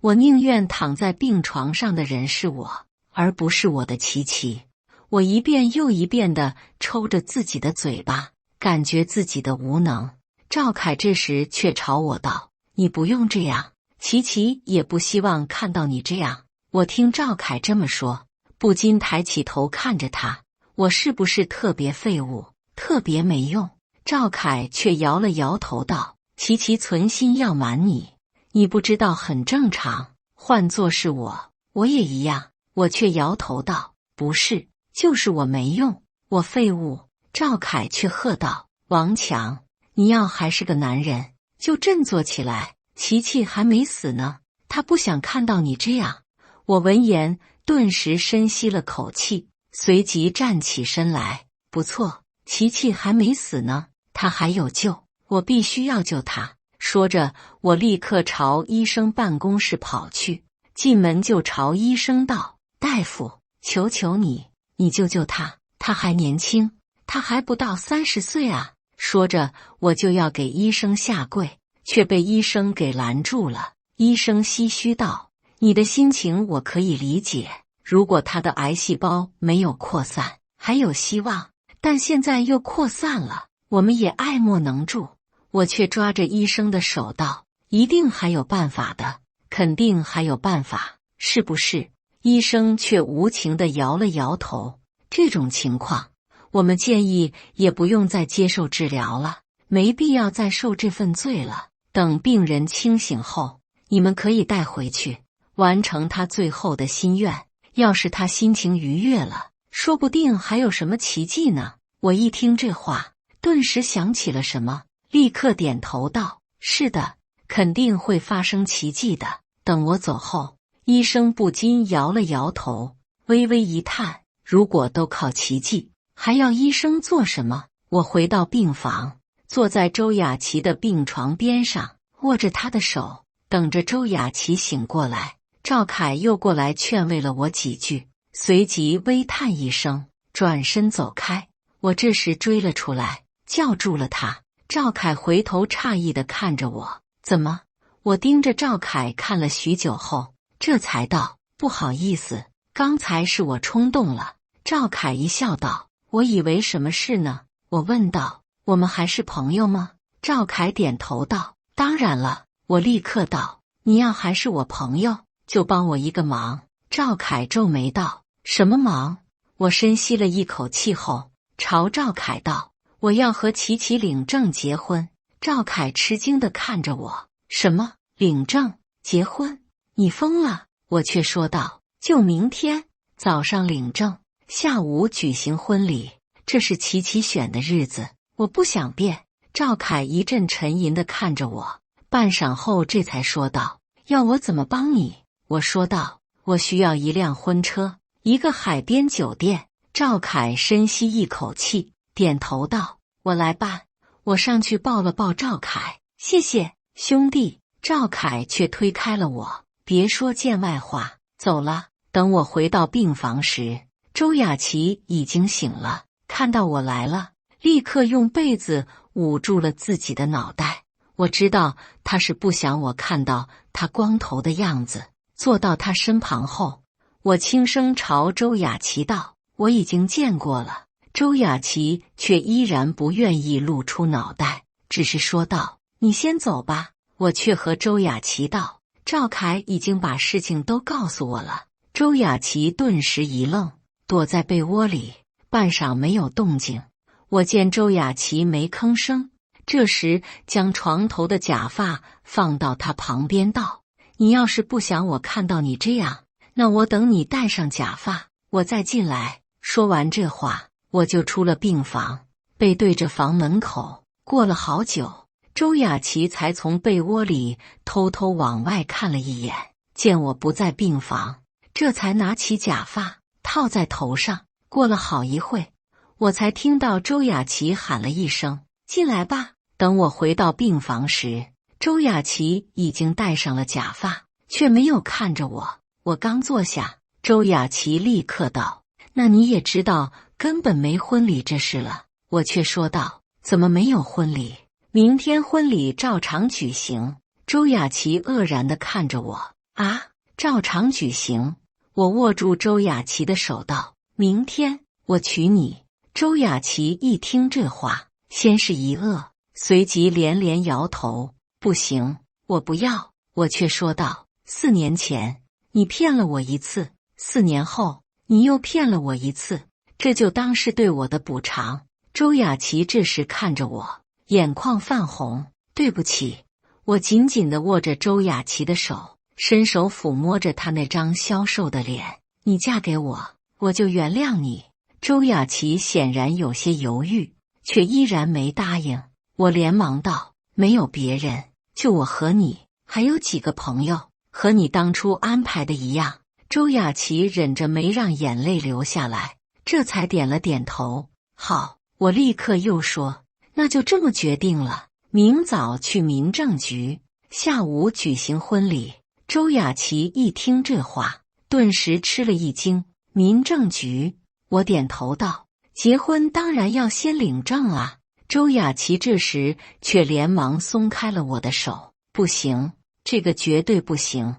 Speaker 1: 我宁愿躺在病床上的人是我，而不是我的琪琪。我一遍又一遍地抽着自己的嘴巴，感觉自己的无能。赵凯这时却朝我道，你不用这样，琪琪也不希望看到你这样。我听赵凯这么说，不禁抬起头看着他，我是不是特别废物，特别没用？赵凯却摇了摇头道，琪琪存心要瞒你，你不知道很正常，换作是我也一样。我却摇头道，不是，就是我没用，我废物。赵凯却喝道，王强，你要还是个男人，就振作起来，琪琪还没死呢，他不想看到你这样。我闻言顿时深吸了口气，随即站起身来，不错，琪琪还没死呢，他还有救，我必须要救他。说着，我立刻朝医生办公室跑去，进门就朝医生道，大夫，求求你，你救救他，他还年轻，他还不到30岁啊。说着，我就要给医生下跪，却被医生给拦住了。医生唏嘘道，你的心情我可以理解，如果他的癌细胞没有扩散，还有希望，但现在又扩散了，我们也爱莫能助。我却抓着医生的手道，一定还有办法的，肯定还有办法，是不是？医生却无情地摇了摇头，这种情况，我们建议也不用再接受治疗了，没必要再受这份罪了。等病人清醒后，你们可以带回去，完成他最后的心愿。要是他心情愉悦了，说不定还有什么奇迹呢。我一听这话，顿时想起了什么，立刻点头道：是的，肯定会发生奇迹的。等我走后，医生不禁摇了摇头，微微一叹，如果都靠奇迹，还要医生做什么？我回到病房，坐在周雅琪的病床边上，握着她的手，等着周雅琪醒过来。赵凯又过来劝慰了我几句，随即微叹一声，转身走开。我这时追了出来，叫住了他。赵凯回头诧异地看着我，怎么？我盯着赵凯看了许久后，这才道：不好意思，刚才是我冲动了。赵凯一笑道：我以为什么事呢？我问道：我们还是朋友吗？赵凯点头道：当然了。我立刻道：你要还是我朋友，就帮我一个忙。赵凯皱眉道：什么忙？我深吸了一口气后，朝赵凯道：我要和琪琪领证结婚。赵凯吃惊地看着我：什么？领证结婚？你疯了！我却说道：就明天早上领证，下午举行婚礼，这是琪琪选的日子，我不想变。赵凯一阵沉吟地看着我，半晌后这才说道：要我怎么帮你？我说道：我需要一辆婚车，一个海边酒店。赵凯深吸一口气，点头道：我来办。我上去抱了抱赵凯，谢谢兄弟。赵凯却推开了我，别说见外话，走了。等我回到病房时，周雅琪已经醒了，看到我来了，立刻用被子捂住了自己的脑袋。我知道他是不想我看到他光头的样子。坐到他身旁后，我轻声朝周雅琪道：我已经见过了。周雅琪却依然不愿意露出脑袋，只是说道：你先走吧。我却和周雅琪道：赵凯已经把事情都告诉我了。周雅琪顿时一愣，躲在被窝里，半晌没有动静。我见周雅琪没吭声，这时将床头的假发放到她旁边道：你要是不想我看到你这样，那我等你戴上假发，我再进来。说完这话，我就出了病房，背对着房门口。过了好久，周雅琪才从被窝里偷偷往外看了一眼，见我不在病房，这才拿起假发套在头上。过了好一会，我才听到周雅琪喊了一声：进来吧。等我回到病房时，周雅琪已经戴上了假发，却没有看着我。我刚坐下，周雅琪立刻道：那你也知道根本没婚礼这事了。我却说道：怎么没有婚礼？明天婚礼照常举行。周雅琪愕然地看着我：啊，照常举行？我握住周雅琪的手道：明天我娶你。周雅琪一听这话，先是一愕，随即连连摇头：不行，我不要。我却说道：4年前你骗了我一次，4年后你又骗了我一次，这就当是对我的补偿。周雅琪这时看着我，眼眶泛红：对不起。我紧紧地握着周雅琪的手，伸手抚摸着她那张消瘦的脸：你嫁给我，我就原谅你。周雅琪显然有些犹豫，却依然没答应。我连忙道：没有别人，就我和你，还有几个朋友，和你当初安排的一样。周雅琪忍着没让眼泪流下来，这才点了点头。好。我立刻又说：那就这么决定了，明早去民政局，下午举行婚礼。周雅琪一听这话，顿时吃了一惊：民政局？我点头道：结婚当然要先领证啊。周雅琪这时却连忙松开了我的手：不行，这个绝对不行。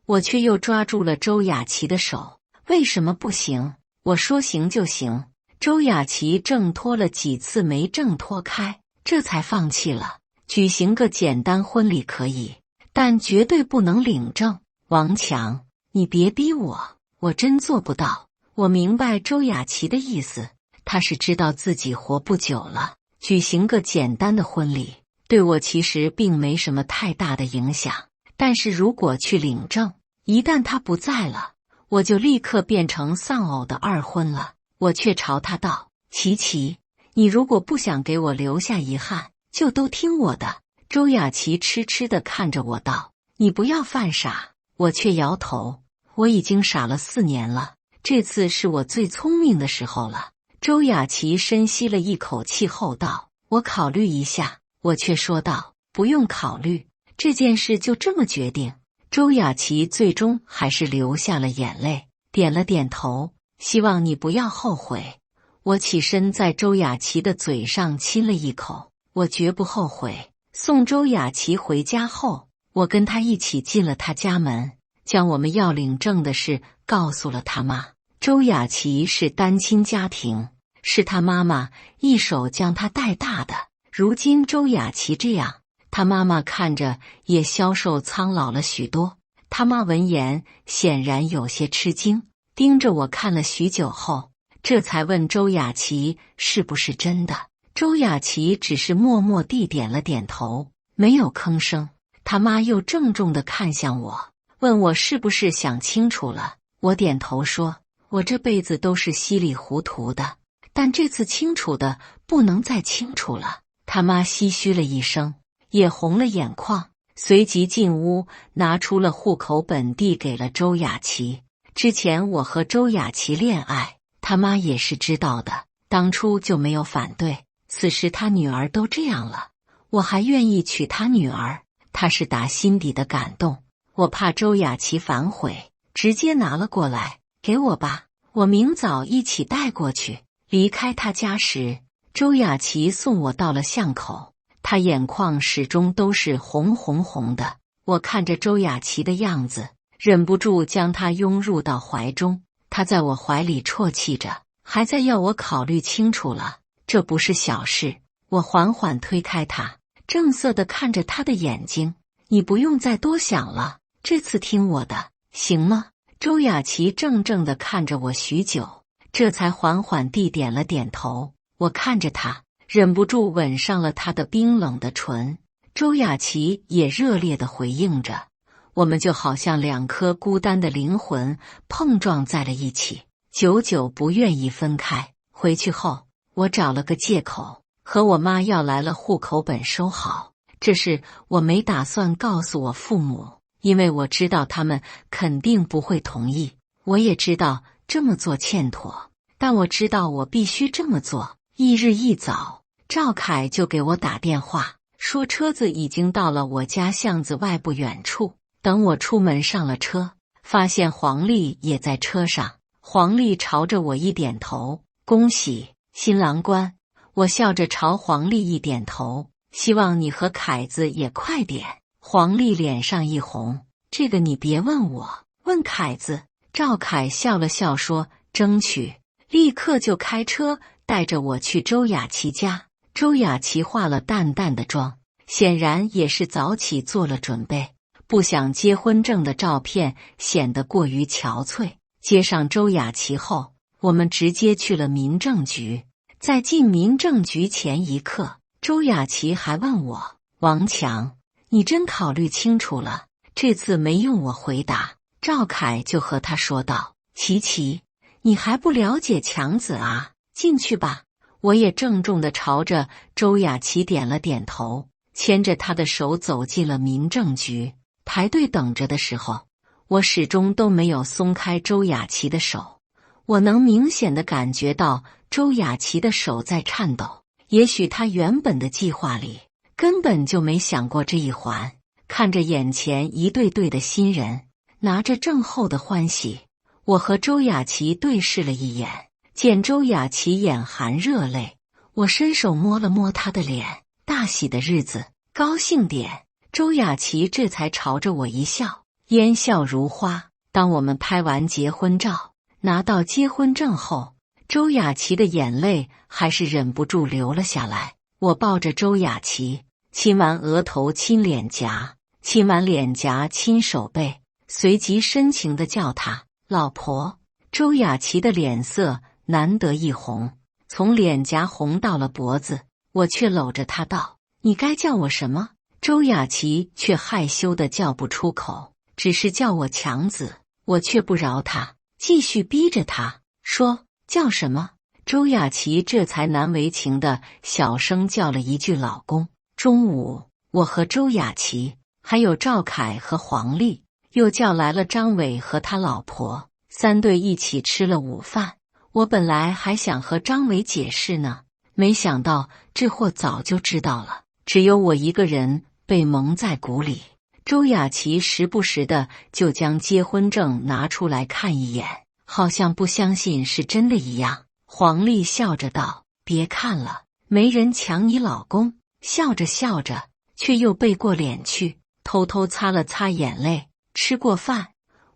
Speaker 1: 我却又抓住了周雅琪的手：为什么不行？我说行就行。周雅琪挣脱了几次没挣脱开，这才放弃了。举行个简单婚礼可以，但绝对不能领证。王强，你别逼我，我真做不到。我明白周雅琪的意思，她是知道自己活不久了，举行个简单的婚礼，对我其实并没什么太大的影响。但是如果去领证，一旦他不在了，我就立刻变成丧偶的二婚了。我却朝他道：琪琪，你如果不想给我留下遗憾，就都听我的。周雅琪痴痴地看着我道：你不要犯傻。我却摇头，我已经傻了4年了，这次是我最聪明的时候了。周雅琪深吸了一口气后道：我考虑一下。我却说道：不用考虑，这件事就这么决定。周雅琪最终还是流下了眼泪，点了点头，希望你不要后悔。我起身在周雅琪的嘴上亲了一口，我绝不后悔。送周雅琪回家后，我跟她一起进了她家门，将我们要领证的事告诉了她妈。周雅琪是单亲家庭，是她妈妈一手将她带大的。如今周雅琪这样，她妈妈看着也消瘦苍老了许多。她妈闻言显然有些吃惊，盯着我看了许久后，这才问周雅琪是不是真的。周雅琪只是默默地点了点头，没有吭声。她妈又郑重地看向我，问我是不是想清楚了。我点头说，我这辈子都是稀里糊涂的，但这次清楚的不能再清楚了。她妈唏嘘了一声，也红了眼眶，随即进屋拿出了户口本递给了周雅琪。之前我和周雅琪恋爱，她妈也是知道的，当初就没有反对。此时她女儿都这样了，我还愿意娶她女儿，她是打心底的感动。我怕周雅琪反悔，直接拿了过来，给我吧，我明早一起带过去。离开她家时，周雅琪送我到了巷口，她眼眶始终都是红红红的。我看着周雅琪的样子，忍不住将她拥入到怀中。她在我怀里啜泣着，还在要我考虑清楚了，这不是小事。我缓缓推开她，正色地看着她的眼睛，你不用再多想了，这次听我的，行吗？周雅琪怔怔地看着我许久，这才缓缓地点了点头。我看着她，忍不住吻上了她的冰冷的唇。周雅琪也热烈地回应着，我们就好像2颗孤单的灵魂碰撞在了一起，久久不愿意分开。回去后，我找了个借口，和我妈要来了户口本收好。这事我没打算告诉我父母，因为我知道他们肯定不会同意。我也知道这么做欠妥，但我知道我必须这么做。翌日一早，赵凯就给我打电话，说车子已经到了我家巷子外不远处。等我出门上了车，发现黄丽也在车上。黄丽朝着我一点头，恭喜新郎官。我笑着朝黄丽一点头，希望你和凯子也快点。黄丽脸上一红，这个你别问我，问凯子。赵凯笑了笑说争取，立刻就开车带着我去周雅琪家。周雅琪化了淡淡的妆，显然也是早起做了准备，不想结婚证的照片显得过于憔悴。接上周雅琪后，我们直接去了民政局。在进民政局前一刻，周雅琪还问我，王强，你真考虑清楚了？这次没用我回答，赵凯就和他说道，琪琪，你还不了解强子啊，进去吧。我也郑重地朝着周雅琪点了点头，牵着她的手走进了民政局。排队等着的时候，我始终都没有松开周雅琪的手。我能明显地感觉到周雅琪的手在颤抖，也许她原本的计划里根本就没想过这一环。看着眼前一对对的新人，拿着证后的欢喜，我和周雅琪对视了一眼，见周雅琪眼含热泪，我伸手摸了摸她的脸，大喜的日子，高兴点。周雅琪这才朝着我一笑，烟笑如花。当我们拍完结婚照，拿到结婚证后，周雅琪的眼泪还是忍不住流了下来。我抱着周雅琪，亲完额头，亲脸颊，亲完脸颊，亲手背，随即深情地叫她老婆。周雅琪的脸色难得一红，从脸颊红到了脖子，我却搂着她道：“你该叫我什么？”周雅琪却害羞的叫不出口，只是叫我强子。我却不饶她，继续逼着她说：“叫什么？”周雅琪这才难为情的小声叫了一句“老公”。中午，我和周雅琪还有赵凯和黄丽又叫来了张伟和他老婆，3对一起吃了午饭。我本来还想和张伟解释呢，没想到这货早就知道了，只有我一个人被蒙在鼓里。周雅琪时不时的就将结婚证拿出来看一眼，好像不相信是真的一样。黄丽笑着道：“别看了，没人抢你老公。”笑着笑着，却又背过脸去，偷偷擦了擦眼泪。吃过饭，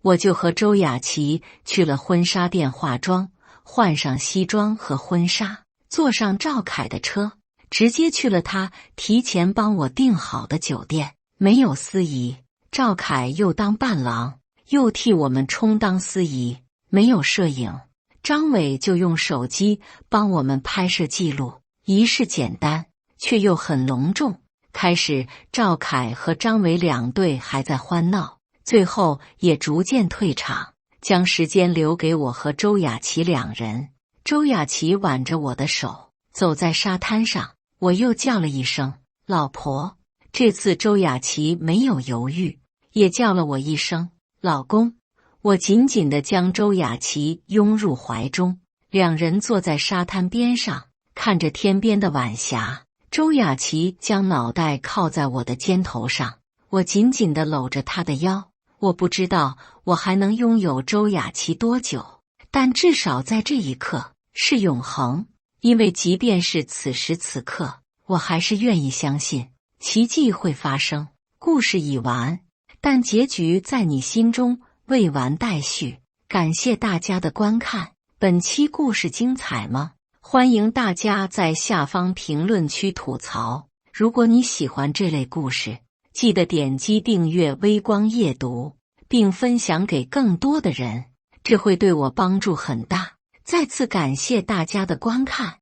Speaker 1: 我就和周雅琪去了婚纱店化妆，换上西装和婚纱，坐上赵凯的车，直接去了他提前帮我订好的酒店。没有司仪，赵凯又当伴郎，又替我们充当司仪。没有摄影，张伟就用手机帮我们拍摄记录。仪式简单，却又很隆重。开始，赵凯和张伟2对还在欢闹，最后也逐渐退场，将时间留给我和周雅琪2人。周雅琪挽着我的手走在沙滩上，我又叫了一声“老婆”。这次周雅琪没有犹豫，也叫了我一声“老公”。我紧紧地将周雅琪拥入怀中，2人坐在沙滩边上，看着天边的晚霞。周雅琪将脑袋靠在我的肩头上，我紧紧地搂着她的腰。我不知道我还能拥有周雅琪多久，但至少在这一刻是永恒，因为即便是此时此刻，我还是愿意相信奇迹会发生。故事已完，但结局在你心中未完待续。感谢大家的观看，本期故事精彩吗？欢迎大家在下方评论区吐槽。如果你喜欢这类故事，记得点击订阅微光夜读，并分享给更多的人，这会对我帮助很大。再次感谢大家的观看。